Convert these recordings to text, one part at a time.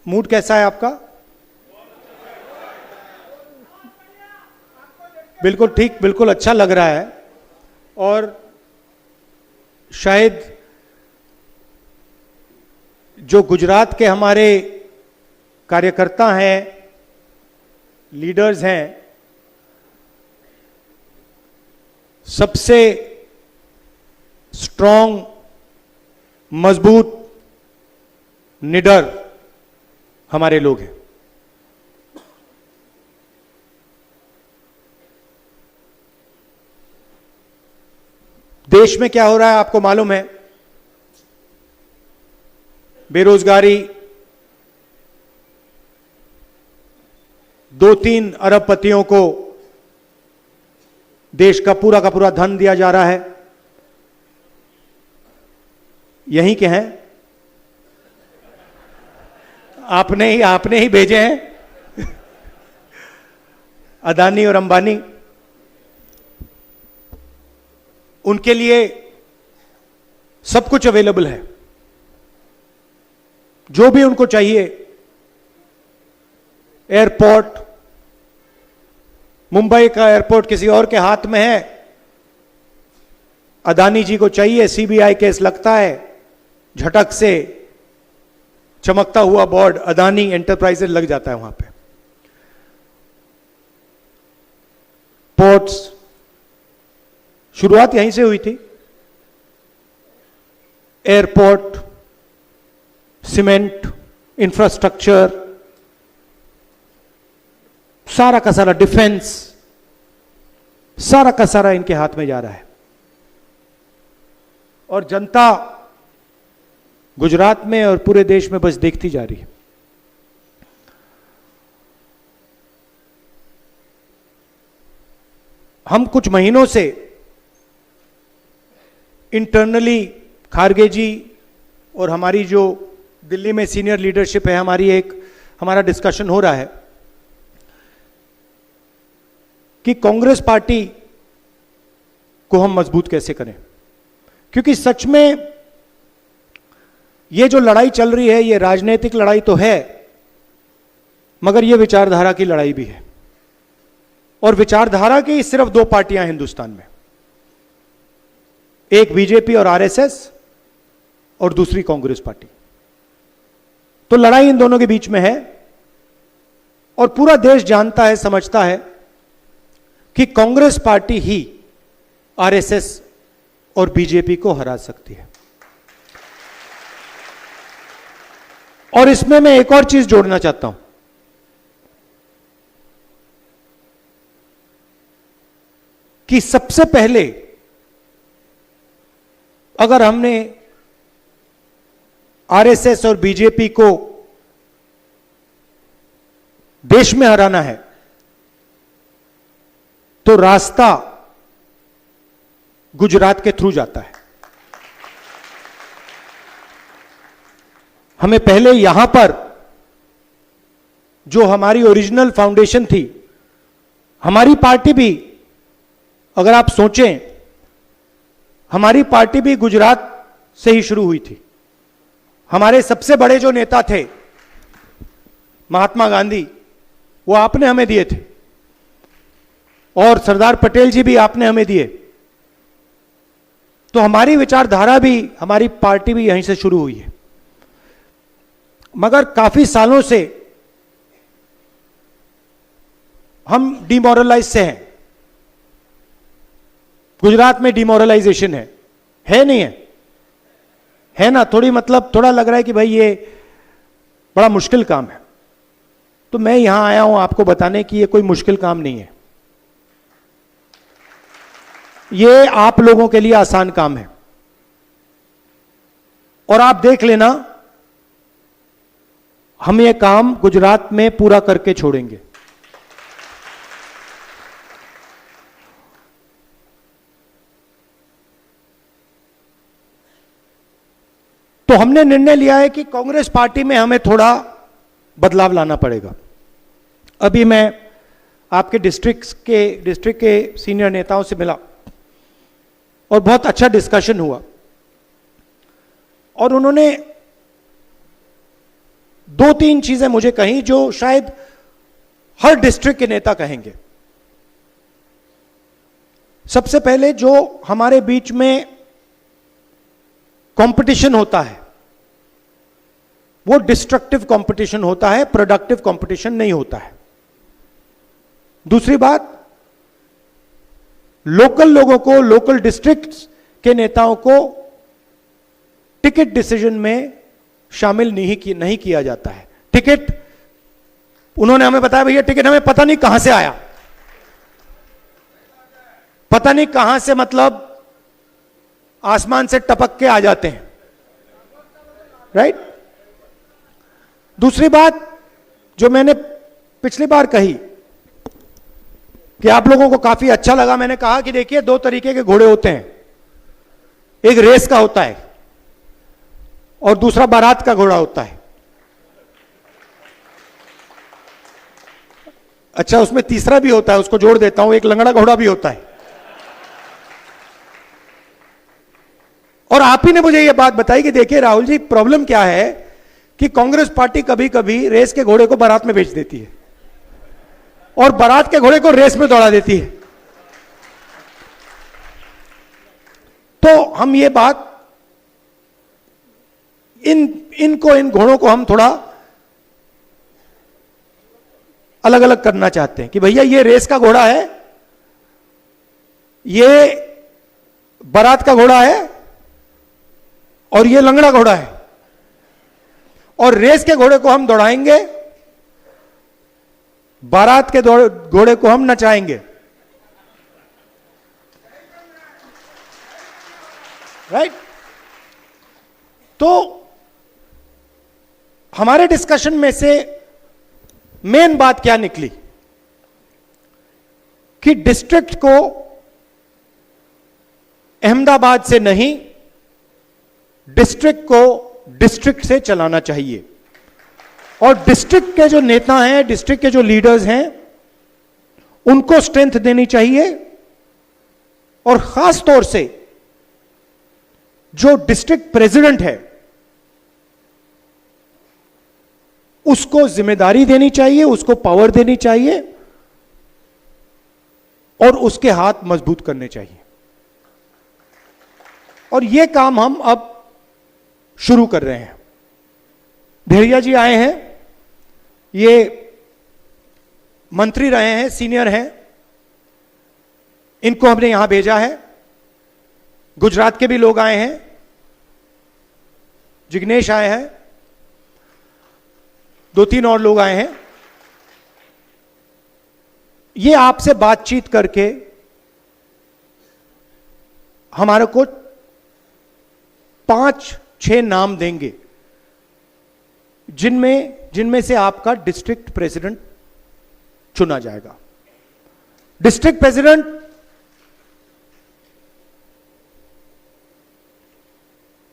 Mood कैसा है आपका? बिल्कुल ठीक, बिल्कुल अच्छा लग रहा है। और शायद जो गुजरात के हमारे कार्यकर्ता हैं, लीडर्स हैं, सबसे स्ट्रांग, मजबूत, निडर हमारे लोग हैं। देश में क्या हो रहा है आपको मालूम है। बेरोजगारी 2-3 अरबपतियों को देश का पूरा धन दिया जा रहा है। यहीं के हैं, आपने ही भेजे हैं अदानी और अंबानी। उनके लिए सब कुछ अवेलेबल है, जो भी उनको चाहिए। एयरपोर्ट, मुंबई का एयरपोर्ट किसी और के हाथ में है, अदानी जी को चाहिए, सीबीआई केस लगता है, झटक से चमकता हुआ बोर्ड अदानी एंटरप्राइजेज लग जाता है वहां पे। पोर्ट्स, शुरुआत यहीं से हुई थी। एयरपोर्ट, सीमेंट, इंफ्रास्ट्रक्चर, सारा का सारा डिफेंस, सारा का सारा इनके हाथ में जा रहा है। और जनता गुजरात में और पूरे देश में बस देखती जा रही है। हम कुछ महीनों से इंटरनली खारगे जी और हमारी जो दिल्ली में सीनियर लीडरशिप है, हमारा डिस्कशन हो रहा है कि कांग्रेस पार्टी को हम मजबूत कैसे करें। क्योंकि सच में ये जो लड़ाई चल रही है, ये राजनीतिक लड़ाई तो है, मगर ये विचारधारा की लड़ाई भी है। और विचारधारा की सिर्फ 2 पार्टियां हिंदुस्तान में, एक बीजेपी और आरएसएस और दूसरी कांग्रेस पार्टी। तो लड़ाई इन दोनों के बीच में है। और पूरा देश जानता है, समझता है कि कांग्रेस पार्टी ही आरएसएस और बीजेपी को हरा सकती है। और इसमें मैं एक और चीज जोड़ना चाहता हूं कि सबसे पहले अगर हमने आरएसएस और बीजेपी को देश में हराना है तो रास्ता गुजरात के थ्रू जाता है। हमें पहले यहां पर जो हमारी ओरिजिनल फाउंडेशन थी, हमारी पार्टी भी, अगर आप सोचें, हमारी पार्टी भी गुजरात से ही शुरू हुई थी। हमारे सबसे बड़े जो नेता थे महात्मा गांधी, वो आपने हमें दिए थे, और सरदार पटेल जी भी आपने हमें दिए। तो हमारी विचारधारा भी, हमारी पार्टी भी यहीं से शुरू हुई है। मगर काफी सालों से हम डिमोरलाइज से हैं। गुजरात में डिमोरलाइजेशन है नहीं है ना? थोड़ा लग रहा है कि भाई ये बड़ा मुश्किल काम है। तो मैं यहां आया हूं आपको बताने कि ये कोई मुश्किल काम नहीं है, ये आप लोगों के लिए आसान काम है। और आप देख लेना, हम ये काम गुजरात में पूरा करके छोड़ेंगे। तो हमने निर्णय लिया है कि कांग्रेस पार्टी में हमें थोड़ा बदलाव लाना पड़ेगा। अभी मैं आपके डिस्ट्रिक्ट के सीनियर नेताओं से मिला और बहुत अच्छा डिस्कशन हुआ। और उन्होंने दो तीन चीजें मुझे कहीं जो शायद हर डिस्ट्रिक्ट के नेता कहेंगे। सबसे पहले जो हमारे बीच में कंपटीशन होता है वो डिस्ट्रक्टिव कंपटीशन होता है, प्रोडक्टिव कंपटीशन नहीं होता है। दूसरी बात, लोकल लोगों को, लोकल डिस्ट्रिक्ट्स के नेताओं को टिकट डिसीजन में शामिल नहीं किया जाता है। टिकट, उन्होंने हमें बताया भैया टिकट हमें पता नहीं कहां से आया, पता नहीं कहां से, मतलब आसमान से टपक के आ जाते हैं, राइट। दूसरी बात जो मैंने पिछली बार कही कि आप लोगों को काफी अच्छा लगा, मैंने कहा कि देखिए दो तरीके के घोड़े होते हैं, एक रेस का होता है और दूसरा बारात का घोड़ा होता है। अच्छा, उसमें तीसरा भी होता है, उसको जोड़ देता हूं, एक लंगड़ा घोड़ा भी होता है। और आप ही ने मुझे यह बात बताई कि देखिए राहुल जी, प्रॉब्लम क्या है कि कांग्रेस पार्टी कभी कभी रेस के घोड़े को बारात में बेच देती है और बारात के घोड़े को रेस में दौड़ा देती है। तो हम ये बात इन घोड़ों को हम थोड़ा अलग अलग करना चाहते हैं कि भैया ये रेस का घोड़ा है, ये बारात का घोड़ा है और ये लंगड़ा घोड़ा है, और रेस के घोड़े को हम दौड़ाएंगे, बारात के घोड़े को हम नचाएंगे, राइट। तो हमारे डिस्कशन में से मेन बात क्या निकली कि डिस्ट्रिक्ट को अहमदाबाद से नहीं, डिस्ट्रिक्ट को डिस्ट्रिक्ट से चलाना चाहिए। और डिस्ट्रिक्ट के जो नेता हैं, डिस्ट्रिक्ट के जो लीडर्स हैं, उनको स्ट्रेंथ देनी चाहिए। और खास तौर से जो डिस्ट्रिक्ट प्रेसिडेंट है उसको जिम्मेदारी देनी चाहिए, उसको पावर देनी चाहिए और उसके हाथ मजबूत करने चाहिए। और यह काम हम अब शुरू कर रहे हैं। भेड़िया जी आए हैं, ये मंत्री रहे हैं, सीनियर हैं, इनको हमने यहां भेजा है। गुजरात के भी लोग आए हैं, जिग्नेश आए हैं, दो तीन और लोग आए हैं। ये आपसे बातचीत करके हमारे को 5-6 नाम देंगे जिनमें से आपका डिस्ट्रिक्ट प्रेसिडेंट चुना जाएगा। डिस्ट्रिक्ट प्रेसिडेंट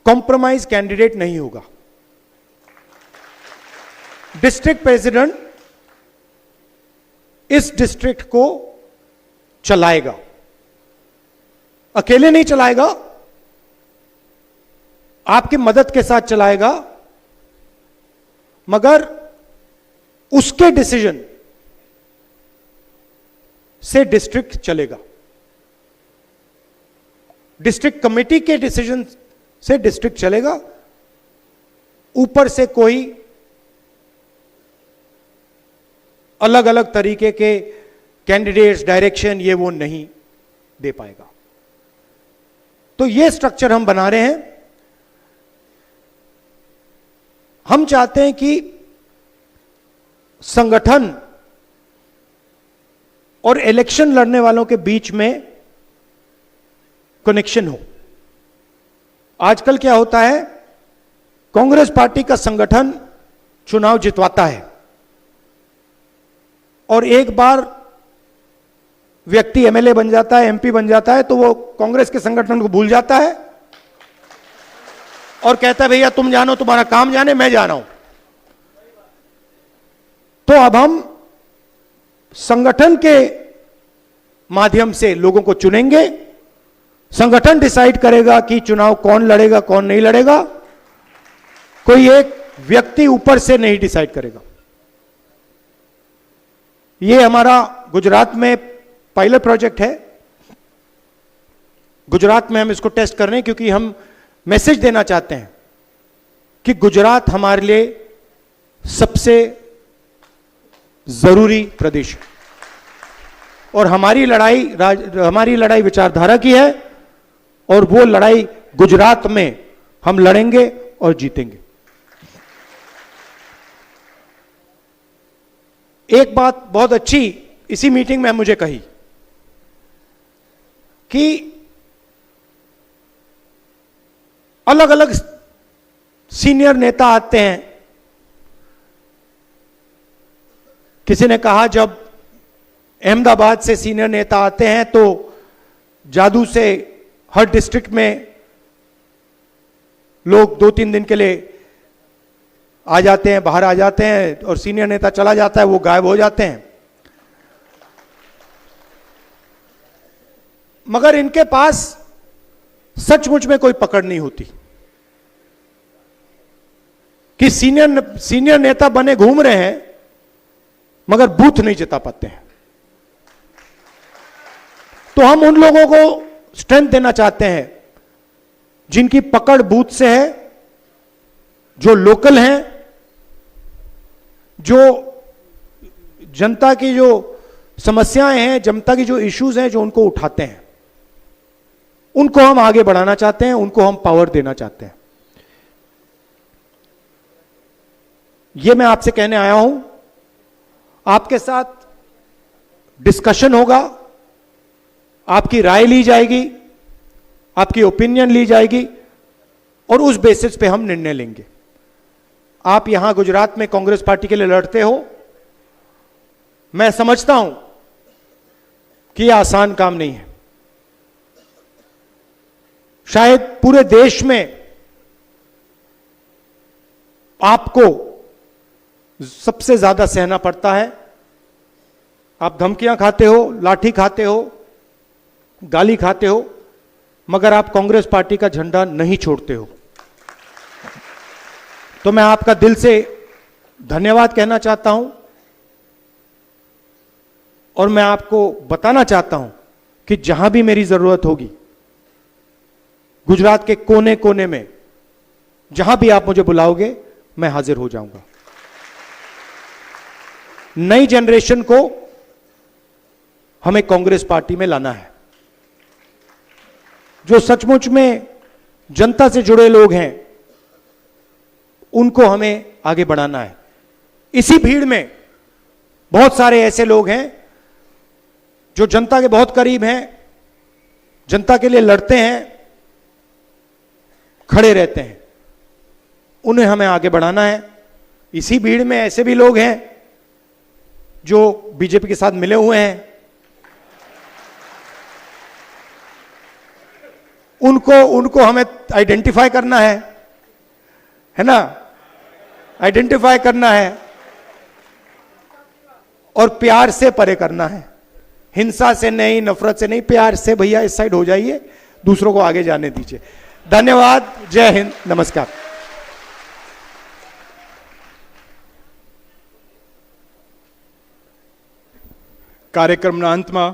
कॉम्प्रोमाइज कैंडिडेट नहीं होगा। डिस्ट्रिक्ट प्रेसिडेंट इस डिस्ट्रिक्ट को चलाएगा, अकेले नहीं चलाएगा, आपकी मदद के साथ चलाएगा, मगर उसके डिसीजन से डिस्ट्रिक्ट चलेगा। डिस्ट्रिक्ट कमेटी के डिसीजन से डिस्ट्रिक्ट चलेगा, ऊपर से कोई अलग अलग तरीके के कैंडिडेट्स, डायरेक्शन, ये वो नहीं दे पाएगा। तो ये स्ट्रक्चर हम बना रहे हैं। हम चाहते हैं कि संगठन और इलेक्शन लड़ने वालों के बीच में कनेक्शन हो। आजकल क्या होता है, कांग्रेस पार्टी का संगठन चुनाव जितवाता है और एक बार व्यक्ति एमएलए बन जाता है, एमपी बन जाता है, तो वो कांग्रेस के संगठन को भूल जाता है और कहता है भैया तुम जानो, तुम्हारा काम जाने, मैं जा रहा हूं। तो अब हम संगठन के माध्यम से लोगों को चुनेंगे, संगठन डिसाइड करेगा कि चुनाव कौन लड़ेगा, कौन नहीं लड़ेगा। कोई एक व्यक्ति ऊपर से नहीं डिसाइड करेगा। ये हमारा गुजरात में पायलट प्रोजेक्ट है। गुजरात में हम इसको टेस्ट कर रहे हैं क्योंकि हम मैसेज देना चाहते हैं कि गुजरात हमारे लिए सबसे जरूरी प्रदेश है और हमारी लड़ाई विचारधारा की है और वो लड़ाई गुजरात में हम लड़ेंगे और जीतेंगे। एक बात बहुत अच्छी इसी मीटिंग में मुझे कही कि अलग अलग सीनियर नेता आते हैं। किसी ने कहा जब अहमदाबाद से सीनियर नेता आते हैं तो जादू से हर डिस्ट्रिक्ट में लोग 2-3 दिन के लिए आ जाते हैं, बाहर आ जाते हैं और सीनियर नेता चला जाता है, वो गायब हो जाते हैं। मगर इनके पास सचमुच में कोई पकड़ नहीं होती कि सीनियर नेता बने घूम रहे हैं मगर बूथ नहीं जिता पाते हैं। तो हम उन लोगों को स्ट्रेंथ देना चाहते हैं जिनकी पकड़ बूथ से है, जो लोकल हैं, जो जनता की जो समस्याएं हैं, जनता की जो इश्यूज हैं, जो उनको उठाते हैं, उनको हम आगे बढ़ाना चाहते हैं, उनको हम पावर देना चाहते हैं। यह मैं आपसे कहने आया हूं। आपके साथ डिस्कशन होगा, आपकी राय ली जाएगी, आपकी ओपिनियन ली जाएगी और उस बेसिस पे हम निर्णय लेंगे। आप यहां गुजरात में कांग्रेस पार्टी के लिए लड़ते हो, मैं समझता हूं कि यह आसान काम नहीं है। शायद पूरे देश में आपको सबसे ज्यादा सहना पड़ता है। आप धमकियां खाते हो, लाठी खाते हो, गाली खाते हो, मगर आप कांग्रेस पार्टी का झंडा नहीं छोड़ते हो। तो मैं आपका दिल से धन्यवाद कहना चाहता हूं और मैं आपको बताना चाहता हूं कि जहां भी मेरी जरूरत होगी, गुजरात के कोने कोने में जहां भी आप मुझे बुलाओगे, मैं हाजिर हो जाऊंगा। नई जनरेशन को हमें कांग्रेस पार्टी में लाना है। जो सचमुच में जनता से जुड़े लोग हैं, उनको हमें आगे बढ़ाना है। इसी भीड़ में बहुत सारे ऐसे लोग हैं जो जनता के बहुत करीब हैं, जनता के लिए लड़ते हैं, खड़े रहते हैं, उन्हें हमें आगे बढ़ाना है। इसी भीड़ में ऐसे भी लोग हैं जो बीजेपी के साथ मिले हुए हैं, उनको हमें आइडेंटिफाई करना है ना, आइडेंटिफाई करना है और प्यार से परे करना है। हिंसा से नहीं, नफरत से नहीं, प्यार से भैया इस साइड हो जाइए, दूसरों को आगे जाने दीजिए। धन्यवाद। जय हिंद, नमस्कार। કાર્યક્રમના અંતમાં